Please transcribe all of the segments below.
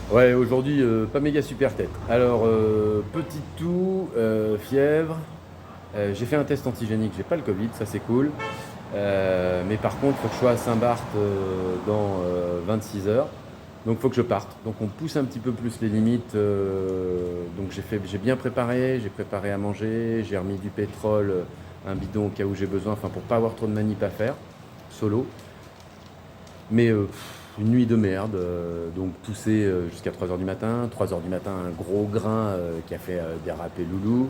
Ouais, aujourd'hui, pas méga super tête. Alors, petit toux, fièvre. J'ai fait un test antigénique, j'ai pas le Covid, ça c'est cool. Mais par contre, faut que je sois à Saint-Barth dans 26 heures. Donc, faut que je parte. Donc, on pousse un petit peu plus les limites. Donc, j'ai bien préparé. J'ai préparé à manger. J'ai remis du pétrole, un bidon au cas où j'ai besoin. Enfin, pour pas avoir trop de manip à faire, solo. Mais une nuit de merde, donc poussé jusqu'à 3 heures du matin. 3 heures du matin, un gros grain qui a fait déraper Loulou.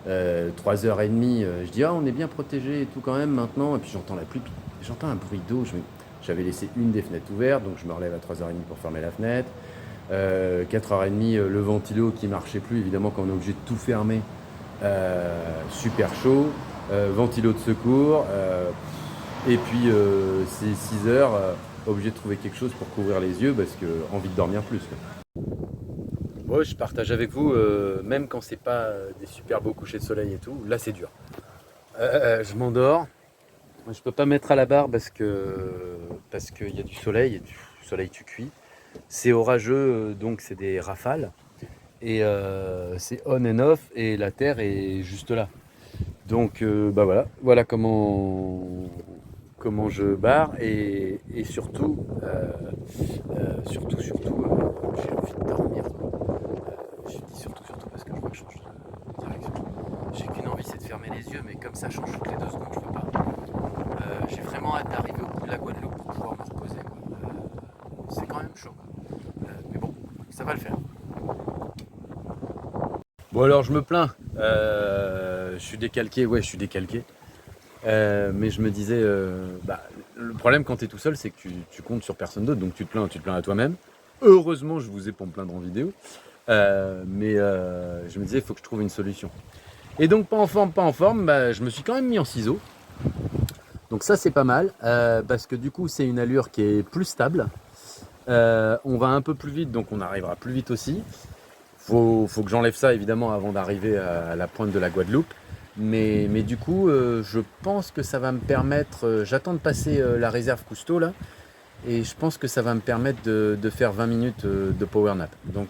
3h30, je dis ah on est bien protégé et tout quand même maintenant. Et puis j'entends la pluie, puis j'entends un bruit d'eau. J'avais laissé une des fenêtres ouverte, donc je me relève à 3h30 pour fermer la fenêtre. 4h30, le ventilo qui marchait plus, évidemment quand on est obligé de tout fermer. Super chaud. Ventilo de secours. Et puis c'est 6 heures, obligé de trouver quelque chose pour couvrir les yeux parce que envie de dormir plus, quoi. Moi, je partage avec vous, même quand c'est pas des super beaux couchers de soleil et tout, là c'est dur. Je m'endors, je peux pas mettre à la barre parce qu'il y a du soleil et du soleil tu cuis. C'est orageux, donc c'est des rafales et c'est on and off et la terre est juste là. Donc bah voilà comment je barre et surtout, j'ai envie de dormir, quoi. Je dis surtout parce que je vois que je change de direction. J'ai qu'une envie, c'est de fermer les yeux, mais comme ça change toutes les 2 secondes, je peux pas. J'ai vraiment hâte d'arriver au bout de la Guadeloupe pour pouvoir me reposer, quoi. C'est quand même chaud, quoi. Mais bon, ça va le faire. Bon alors je me plains, je suis décalqué, ouais je suis décalqué. Mais je me disais, bah, le problème quand tu es tout seul, c'est que tu comptes sur personne d'autre, donc tu te plains à toi-même. Heureusement, je vous ai pour me plaindre en vidéo. Mais je me disais, il faut que je trouve une solution. Et donc, pas en forme, bah, je me suis quand même mis en ciseaux. Donc ça, c'est pas mal, parce que du coup, c'est une allure qui est plus stable. On va un peu plus vite, donc on arrivera plus vite aussi. Faut que j'enlève ça, évidemment, avant d'arriver à la pointe de la Guadeloupe. Mais du coup, je pense que ça va me permettre. J'attends de passer la réserve Cousteau là, et je pense que ça va me permettre de faire 20 minutes de power nap. Donc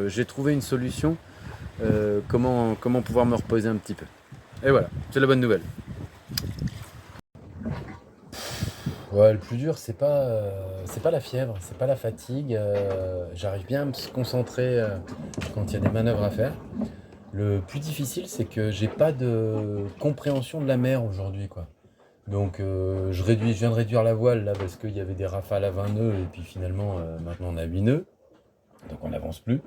j'ai trouvé une solution. Comment pouvoir me reposer un petit peu. Et voilà, c'est la bonne nouvelle. Ouais, le plus dur, c'est pas la fièvre, c'est pas la fatigue. J'arrive bien à me concentrer quand il y a des manœuvres à faire. Le plus difficile, c'est que j'ai pas de compréhension de la mer aujourd'hui, quoi. Donc je viens de réduire la voile là parce qu'il y avait des rafales à 20 nœuds et puis finalement maintenant on a 8 nœuds, donc on n'avance plus.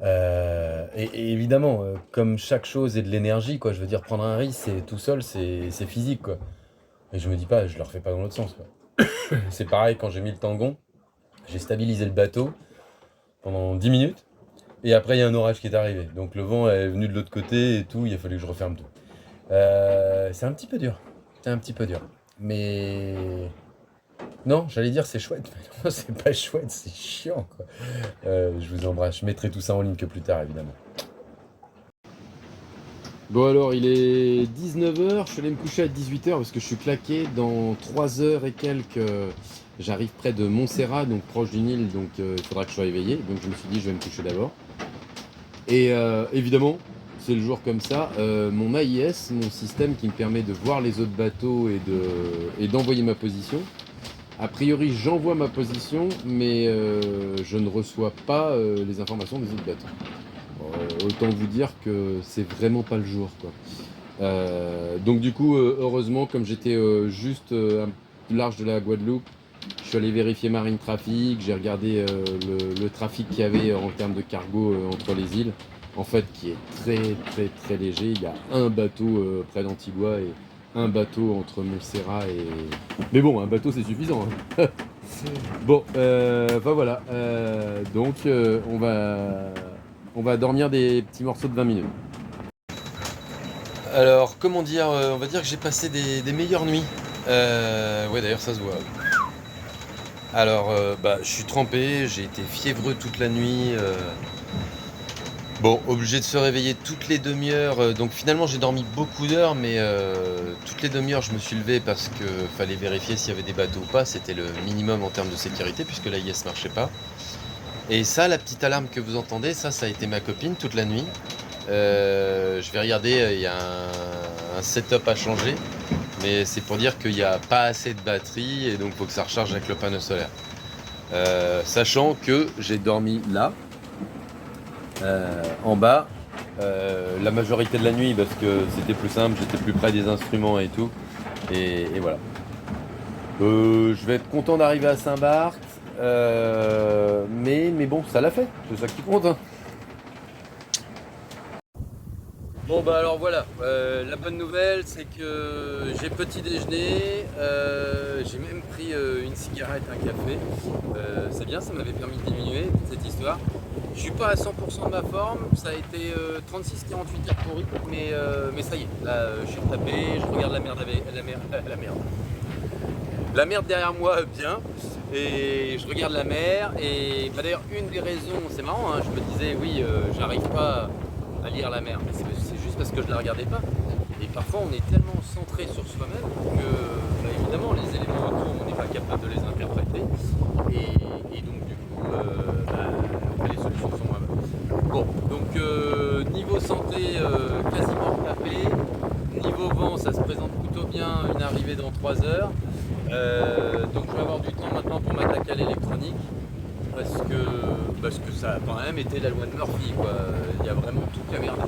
Et évidemment, comme chaque chose est de l'énergie, quoi, je veux dire prendre un risque, c'est tout seul, c'est physique, quoi. Et je me dis pas, je le refais pas dans l'autre sens, quoi. C'est pareil quand j'ai mis le tangon, j'ai stabilisé le bateau pendant 10 minutes et après il y a un orage qui est arrivé. Donc le vent est venu de l'autre côté et tout, il a fallu que je referme tout. C'est un petit peu dur. C'est un petit peu dur. Mais non, j'allais dire c'est chouette, mais non, c'est pas chouette, c'est chiant, quoi. Je vous embrasse. Je mettrai tout ça en ligne que plus tard, évidemment. Bon alors, il est 19 heures. Je suis allé me coucher à 18 heures parce que je suis claqué. Dans 3 heures et quelques, j'arrive près de Montserrat, donc proche du Nil, donc il faudra que je sois éveillé. Donc je me suis dit, je vais me coucher d'abord. Et évidemment, c'est le jour comme ça. Mon AIS, mon système qui me permet de voir les autres bateaux et d'envoyer ma position. A priori, j'envoie ma position, mais je ne reçois pas les informations des autres bateaux. Autant vous dire que c'est vraiment pas le jour, quoi. Donc du coup, heureusement, comme j'étais juste large de la Guadeloupe, je suis allé vérifier Marine Traffic, j'ai regardé le trafic qu'il y avait en termes de cargo entre les îles, en fait, qui est très très très léger. Il y a un bateau près d'Antigua et un bateau entre Montserrat et... Mais bon, un bateau c'est suffisant, hein. Bon, enfin voilà. Donc on va dormir des petits morceaux de 20 minutes. Alors, comment dire, on va dire que j'ai passé des meilleures nuits. Ouais, d'ailleurs, ça se voit. Alors, bah, je suis trempé, j'ai été fiévreux toute la nuit. Bon, obligé de se réveiller toutes les demi-heures. Donc, finalement, j'ai dormi beaucoup d'heures, mais toutes les demi-heures, je me suis levé parce que fallait vérifier s'il y avait des bateaux ou pas. C'était le minimum en termes de sécurité, puisque l'AIS marchait pas. Et ça, la petite alarme que vous entendez, ça a été ma copine toute la nuit. Je vais regarder, il y a un setup à changer, mais c'est pour dire qu'il n'y a pas assez de batterie et donc il faut que ça recharge avec le panneau solaire. Sachant que j'ai dormi là, en bas, la majorité de la nuit parce que c'était plus simple, j'étais plus près des instruments et tout. Et voilà. Je vais être content d'arriver à Saint-Barth, mais bon, ça l'a fait, c'est ça qui compte, hein. Bon bah alors voilà, la bonne nouvelle c'est que j'ai petit déjeuner, j'ai même pris une cigarette, un café, c'est bien, ça m'avait permis de diminuer cette histoire. Je suis pas à 100% de ma forme, ça a été 36-48 heures pourries, mais ça y est, là je suis retapé, je regarde la merde, la merde derrière moi bien, et je regarde la mer, et bah, d'ailleurs une des raisons, c'est marrant, hein, je me disais oui, j'arrive pas à lire la mer, mais c'est juste parce que je la regardais pas. Et parfois on est tellement centré sur soi-même que bah, évidemment les éléments autour on n'est pas capable de les interpréter et donc du coup après, les solutions sont moins bonnes. Bon donc niveau santé quasiment retapé, niveau vent ça se présente plutôt bien, une arrivée dans 3 heures. Donc je vais avoir du temps maintenant pour m'attaquer à l'électronique parce que ça a quand même été la loi de Murphy quoi. Il y a vraiment tout qui a merdé.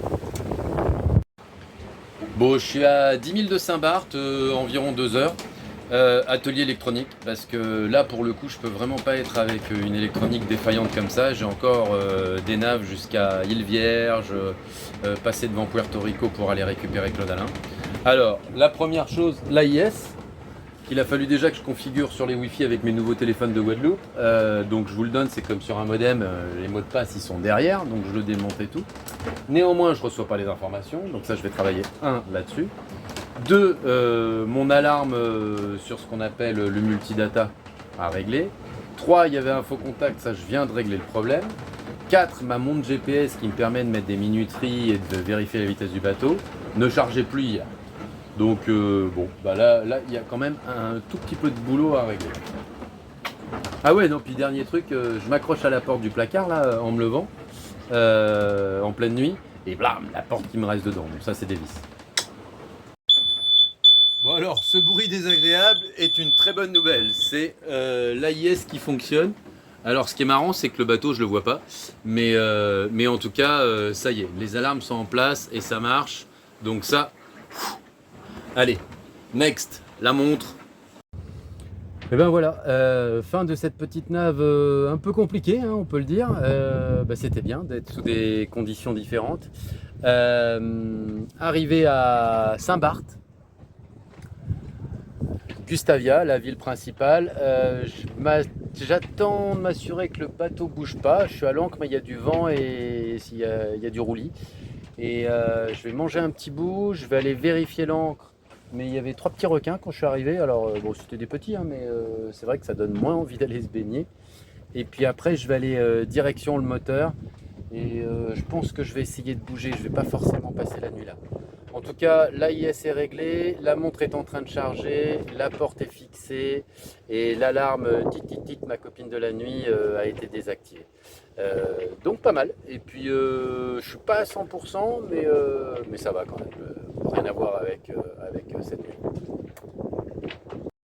Bon, je suis à 10 000 de Saint-Barth, environ 2 heures. Atelier électronique, parce que là pour le coup je peux vraiment pas être avec une électronique défaillante comme ça. J'ai encore des naves jusqu'à Île Vierge, passer devant Puerto Rico pour aller récupérer Claude Alain. Alors la première chose, l'AIS. Il a fallu déjà que je configure sur les Wi-Fi avec mes nouveaux téléphones de Guadeloupe. Donc je vous le donne, c'est comme sur un modem, les mots de passe ils sont derrière, donc je le démonte et tout. Néanmoins, je ne reçois pas les informations, donc ça je vais travailler là-dessus. 2, mon alarme sur ce qu'on appelle le multidata à régler. 3, il y avait un faux contact, ça je viens de régler le problème. 4, ma montre GPS qui me permet de mettre des minuteries et de vérifier la vitesse du bateau ne chargeait plus hier. Donc bon, bah là il y a quand même un tout petit peu de boulot à régler. Ah ouais, non, puis dernier truc, je m'accroche à la porte du placard là en me levant, en pleine nuit, et blam, la porte qui me reste dedans. Donc ça c'est des vis. Bon alors, ce bruit désagréable est une très bonne nouvelle. C'est l'AIS qui fonctionne. Alors ce qui est marrant, c'est que le bateau je le vois pas, mais en tout cas ça y est, les alarmes sont en place et ça marche. Donc ça. Allez, next, la montre. Et ben voilà, fin de cette petite nave un peu compliquée, hein, on peut le dire. C'était bien d'être sous des conditions différentes. Arrivé à Saint-Barth, Gustavia, la ville principale. J'attends de m'assurer que le bateau bouge pas. Je suis à l'ancre, mais il y a du vent et il y a du roulis. Et je vais manger un petit bout, je vais aller vérifier l'ancre. Mais il y avait 3 petits requins quand je suis arrivé. Alors bon, c'était des petits, hein, mais c'est vrai que ça donne moins envie d'aller se baigner. Et puis après, je vais aller direction le moteur. Et je pense que je vais essayer de bouger. Je vais pas forcément passer la nuit là. En tout cas, l'AIS est réglé, la montre est en train de charger, la porte est fixée et l'alarme tit, ma copine de la nuit, a été désactivée. Donc pas mal. Et puis je suis pas à 100%, mais ça va quand même. Rien à voir avec cette nuit.